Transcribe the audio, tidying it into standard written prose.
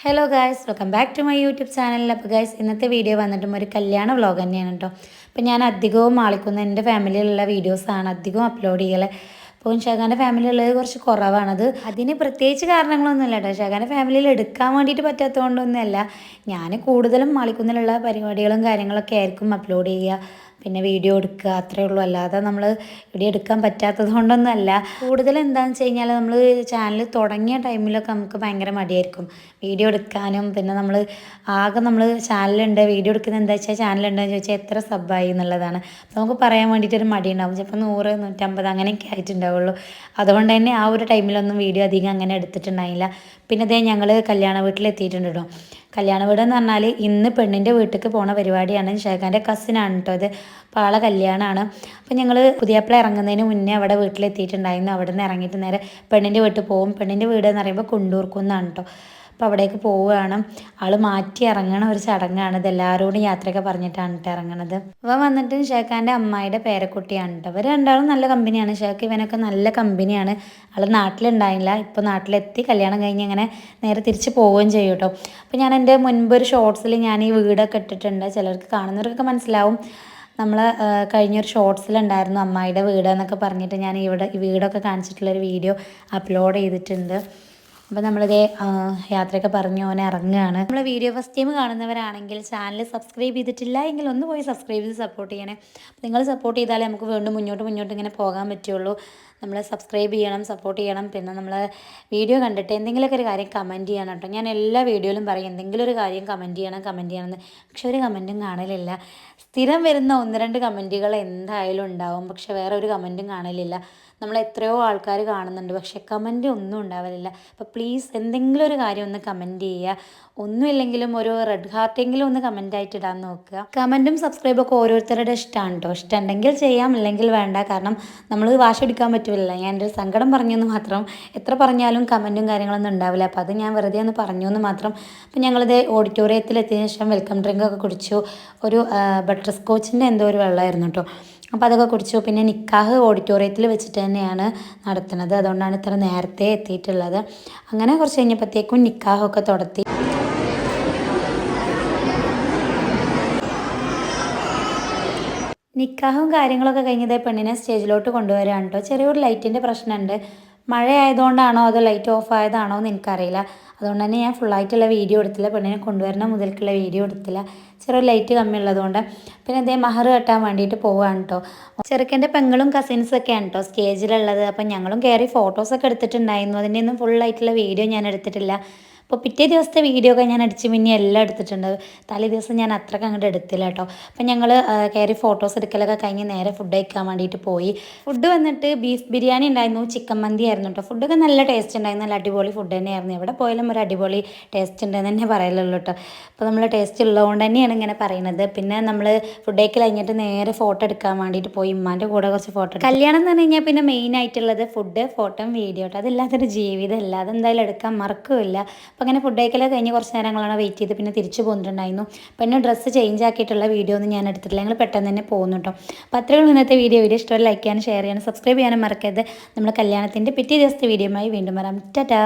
Hello guys, welcome back to my YouTube channel. അപ്പോൾ guys, ഇന്നത്തെ video വന്നിട്ടും ഒരു കല്യാണ വ്ളോഗ് തന്നെയാണ് കേട്ടോ. അപ്പോൾ ഞാൻ അധികവും മാളിക്കുന്ന എൻ്റെ ഫാമിലിയിലുള്ള വീഡിയോസാണ് അധികവും അപ്ലോഡ് ചെയ്യൽ. അപ്പോൾ ഷാഖാൻ്റെ ഫാമിലിയുള്ളത് കുറച്ച് കുറവാണത്. അതിന് പ്രത്യേകിച്ച് കാരണങ്ങളൊന്നുമില്ല കേട്ടോ. ഷാഖാൻ്റെ ഫാമിലിയിൽ എടുക്കാൻ വേണ്ടിയിട്ട് പറ്റാത്തതുകൊണ്ടൊന്നുമല്ല. ഞാൻ കൂടുതലും മാളിക്കുന്നിലുള്ള പരിപാടികളും കാര്യങ്ങളൊക്കെ ആയിരിക്കും അപ്ലോഡ് ചെയ്യുക, പിന്നെ വീഡിയോ എടുക്കുക, അത്രയേ ഉള്ളൂ. അല്ലാതെ നമ്മൾ വീഡിയോ എടുക്കാൻ പറ്റാത്തത് കൊണ്ടൊന്നുമല്ല. കൂടുതൽ എന്താണെന്ന് വെച്ച് കഴിഞ്ഞാൽ നമ്മൾ ചാനൽ തുടങ്ങിയ ടൈമിലൊക്കെ നമുക്ക് ഭയങ്കര മടിയായിരിക്കും വീഡിയോ എടുക്കാനും. പിന്നെ നമ്മൾ ചാനലുണ്ട്, വീഡിയോ എടുക്കുന്നത് എന്താ വെച്ചാൽ ചാനലുണ്ടെന്ന് ചോദിച്ചാൽ എത്ര സബ്ബായി എന്നുള്ളതാണ്. അപ്പോൾ നമുക്ക് പറയാൻ വേണ്ടിയിട്ടൊരു മടി ഉണ്ടാവും. ചിലപ്പോൾ 100, 150 അങ്ങനെയൊക്കെ ആയിട്ടുണ്ടാവുള്ളൂ. അതുകൊണ്ട് തന്നെ ആ ഒരു ടൈമിലൊന്നും വീഡിയോ അധികം അങ്ങനെ എടുത്തിട്ടുണ്ടായില്ല. പിന്നെ അതേ ഞങ്ങൾ കല്യാണ വീട്ടിലെത്തിയിട്ടുണ്ട് കേട്ടോ. കല്യാണ വീടെന്ന് പറഞ്ഞാൽ ഇന്ന് പെണ്ണിൻ്റെ വീട്ടിലേക്ക് പോണ പരിപാടിയാണ്. ഷേഖാൻ്റെ കസിനാണ് കേട്ടോ ഇത്. അപ്പോൾ ആളെ കല്യാണമാണ്. അപ്പോൾ ഞങ്ങൾ പുതിയാപ്പിള ഇറങ്ങുന്നതിന് മുന്നേ അവിടെ വീട്ടിലെത്തിയിട്ടുണ്ടായിരുന്നു. അവിടെ നിന്ന് ഇറങ്ങിയിട്ട് നേരെ പെണ്ണിൻ്റെ വീട്ടിൽ പോകും. പെണ്ണിൻ്റെ വീട് എന്ന് പറയുമ്പോൾ കുണ്ടൂർക്കുന്നാണ് കേട്ടോ. അപ്പോൾ അവിടേക്ക് പോവുകയാണ്. ആൾ മാറ്റി ഇറങ്ങണ ഒരു ചടങ്ങാണ്. ഇത് എല്ലാവരോടും യാത്രയൊക്കെ പറഞ്ഞിട്ടാണ് കേട്ടോ ഇറങ്ങണത്. അപ്പോൾ വന്നിട്ട് ഷേഖാൻ്റെ അമ്മായിയുടെ പേരക്കുട്ടിയാണ് കേട്ടോ. അവർ രണ്ടാളും നല്ല കമ്പനിയാണ്. ഷേഖ് ഇവനൊക്കെ നല്ല കമ്പനിയാണ്. ആൾ നാട്ടിലുണ്ടായില്ല, ഇപ്പോൾ നാട്ടിലെത്തി. കല്യാണം കഴിഞ്ഞ് അങ്ങനെ നേരെ തിരിച്ച് പോവുകയും ചെയ്യും കേട്ടോ. അപ്പോൾ ഞാൻ എൻ്റെ മുൻപൊരു ഷോർട്സിൽ ഞാൻ ഈ വീടൊക്കെ ഇട്ടിട്ടുണ്ട്. ചിലർക്ക് കാണുന്നവർക്കൊക്കെ മനസ്സിലാവും. നമ്മൾ കഴിഞ്ഞൊരു ഷോർട്സിലുണ്ടായിരുന്നു അമ്മായിയുടെ വീട് എന്നൊക്കെ പറഞ്ഞിട്ട് ഞാൻ ഈ വീടൊക്കെ കാണിച്ചിട്ടുള്ളൊരു വീഡിയോ അപ്ലോഡ് ചെയ്തിട്ടുണ്ട്. അപ്പോൾ നമ്മളിതേ യാത്രയൊക്കെ പറഞ്ഞ് ഓനെ ഇറങ്ങുകയാണ്. നമ്മൾ വീഡിയോ ഫസ്റ്റ് ടൈം കാണുന്നവരാണെങ്കിൽ ചാനൽ സബ്സ്ക്രൈബ് ചെയ്തിട്ടില്ല എങ്കിൽ ഒന്ന് പോയി സബ്സ്ക്രൈബ് ചെയ്ത് സപ്പോർട്ട് ചെയ്യണേ. അപ്പോൾ നിങ്ങൾ സപ്പോർട്ട് ചെയ്താലേ നമുക്ക് വീണ്ടും മുന്നോട്ട് ഇങ്ങനെ പോകാൻ പറ്റുള്ളൂ. നമ്മൾ സബ്സ്ക്രൈബ് ചെയ്യണം, സപ്പോർട്ട് ചെയ്യണം. പിന്നെ നമ്മൾ വീഡിയോ കണ്ടിട്ട് എന്തെങ്കിലുമൊക്കെ ഒരു കാര്യം കമൻറ്റ് ചെയ്യണം കേട്ടോ. ഞാൻ എല്ലാ വീഡിയോയിലും പറയും എന്തെങ്കിലും ഒരു കാര്യം കമൻറ്റ് ചെയ്യണമെന്ന്. പക്ഷെ ഒരു കമൻറ്റും കാണലില്ല. സ്ഥിരം വരുന്ന 1-2 കമൻറ്റുകൾ എന്തായാലും ഉണ്ടാവും, പക്ഷെ വേറെ ഒരു കമൻറ്റും കാണലില്ല. നമ്മൾ എത്രയോ ആൾക്കാർ കാണുന്നുണ്ട്, പക്ഷെ കമൻറ്റ് ഒന്നും ഉണ്ടാവലില്ല. അപ്പോൾ പ്ലീസ് എന്തെങ്കിലും ഒരു കാര്യം ഒന്ന് കമൻറ്റ് ചെയ്യുക. ഒന്നുമില്ലെങ്കിലും ഒരു റെഡ് ഹാർട്ടെങ്കിലും ഒന്ന് കമൻറ്റായിട്ട് ഇടാൻ നോക്കുക. കമൻറ്റും സബ്സ്ക്രൈബൊക്കെ ഓരോരുത്തരുടെ ഇഷ്ടമാണ് കേട്ടോ. ഇഷ്ടമുണ്ടെങ്കിൽ ചെയ്യാം, ഇല്ലെങ്കിൽ വേണ്ട. കാരണം നമ്മൾ വാശി എടുക്കാൻ പറ്റില്ല. ഞാൻ എൻ്റെ ഒരു സങ്കടം പറഞ്ഞെന്ന് മാത്രം. എത്ര പറഞ്ഞാലും കമൻറ്റും കാര്യങ്ങളൊന്നും ഉണ്ടാവില്ല. അപ്പോൾ അത് ഞാൻ വെറുതെ ഒന്ന് പറഞ്ഞു എന്ന് മാത്രം. അപ്പോൾ ഞങ്ങളിത് ഓഡിറ്റോറിയത്തിലെത്തിയതിനു ശേഷം വെൽക്കം ഡ്രിങ്കൊക്കെ കുടിച്ചു. ഒരു ബട്ടർ സ്കോച്ചിൻ്റെ എന്തോ ഒരു വെള്ളമായിരുന്നു കേട്ടോ. അപ്പോൾ അതൊക്കെ കുടിച്ചു. പിന്നെ നിക്കാഹ് ഓഡിറ്റോറിയത്തിൽ വെച്ചിട്ട് തന്നെയാണ് നടത്തുന്നത്. അതുകൊണ്ടാണ് ഇത്ര നേരത്തെ എത്തിയിട്ടുള്ളത്. അങ്ങനെ കുറച്ച് കഴിഞ്ഞപ്പോഴത്തേക്കും നിക്കാഹൊക്കെ തുടത്തി. നിക്കാഹും കാര്യങ്ങളൊക്കെ കഴിഞ്ഞതേ പെണ്ണിനെ സ്റ്റേജിലോട്ട് കൊണ്ടുവരികയാണ് കേട്ടോ. ചെറിയൊരു ലൈറ്റിൻ്റെ പ്രശ്നമുണ്ട്. മഴ ആയതുകൊണ്ടാണോ അതോ ലൈറ്റ് ഓഫ് ആയതാണോ എന്ന് എനിക്കറിയില്ല. അതുകൊണ്ട് തന്നെ ഞാൻ ഫുള്ളായിട്ടുള്ള വീഡിയോ എടുത്തില്ല. പെണ്ണിനെ കൊണ്ടുവരുന്ന മുതൽക്കുള്ള വീഡിയോ എടുത്തില്ല, ചെറിയൊരു ലൈറ്റ് കമ്മിയുള്ളതുകൊണ്ട്. പിന്നെ അതേ മഹർ കെട്ടാൻ വേണ്ടിയിട്ട് പോവുകയാണ് കേട്ടോ. ചെറുക്കൻ്റെ പെങ്ങളും കസിൻസൊക്കെയാണ് കേട്ടോ സ്റ്റേജിലുള്ളത്. അപ്പം ഞങ്ങളും കയറി ഫോട്ടോസൊക്കെ എടുത്തിട്ടുണ്ടായിരുന്നു. അതിൻ്റെ ഒന്നും ഫുള്ളായിട്ടുള്ള വീഡിയോ ഞാൻ എടുത്തിട്ടില്ല. അപ്പോൾ പിറ്റേ ദിവസത്തെ വീഡിയോ ഒക്കെ ഞാൻ അടിച്ച് പിന്നെ എല്ലാം എടുത്തിട്ടുണ്ട്. തലേ ദിവസം ഞാൻ അത്രയ്ക്ക് അങ്ങോട്ട് എടുത്തില്ല കേട്ടോ. അപ്പം ഞങ്ങൾ കയറി ഫോട്ടോസ് എടുക്കലൊക്കെ കഴിഞ്ഞ് നേരെ ഫുഡ് കഴിക്കാൻ വേണ്ടിയിട്ട് പോയി. ഫുഡ് വന്നിട്ട് ബീഫ് ബിരിയാണി ഉണ്ടായിരുന്നു, ചിക്കൻ മന്തി ആയിരുന്നു കേട്ടോ. ഫുഡൊക്കെ നല്ല ടേസ്റ്റ് ഉണ്ടായിരുന്നു, നല്ല അടിപൊളി ഫുഡ് തന്നെയായിരുന്നു. എവിടെ പോയാലും ഒരു അടിപൊളി ടേസ്റ്റ് ഉണ്ടെന്ന് തന്നെ പറയലുള്ളൂ കേട്ടോ. അപ്പോൾ നമ്മൾ ടേസ്റ്റ് ഉള്ളതുകൊണ്ട് തന്നെയാണ് ഇങ്ങനെ പറയുന്നത്. പിന്നെ നമ്മൾ ഫുഡ് കഴിക്കൽ കഴിഞ്ഞിട്ട് നേരെ ഫോട്ടോ എടുക്കാൻ വേണ്ടിയിട്ട് പോയി. ഉമ്മാൻ്റെ കൂടെ കുറച്ച് ഫോട്ടോ. കല്യാണം എന്ന് പറഞ്ഞു കഴിഞ്ഞാൽ പിന്നെ മെയിൻ ആയിട്ടുള്ളത് ഫുഡ്, ഫോട്ടോ, വീഡിയോ കേട്ടോ. അതില്ലാത്തൊരു ജീവിതമല്ല, അതെന്തായാലും എടുക്കാൻ മറക്കില്ല. അപ്പോൾ അങ്ങനെ ഫുഡ് കഴിക്കലൊക്കെ കഴിഞ്ഞ് കുറച്ച് നേരങ്ങളാണ് വെയിറ്റ് ചെയ്ത് പിന്നെ തിരിച്ചു പോന്നിട്ടുണ്ടായിരുന്നു. പിന്നെ ഡ്രസ്സ് ചേഞ്ച് ആക്കിയിട്ടുള്ള വീഡിയോ ഒന്നും ഞാൻ എടുത്തിട്ടില്ല. ഞങ്ങൾ പെട്ടെന്ന് തന്നെ പോകുന്നു കേട്ടോ. അപ്പോൾ അത്രയും ഇന്നത്തെ വീഡിയോ ഇഷ്ടമായി ലൈക്ക് ചെയ്യാനും ഷെയർ ചെയ്യാനും സബ്സ്ക്രൈബ് ചെയ്യാനും മറക്കരുത്. നമ്മൾ കല്യാണത്തിൻ്റെ പിറ്റേ ദിവസത്തെ വീഡിയോയുമായി വീണ്ടും വരാം. ടാറ്റാ.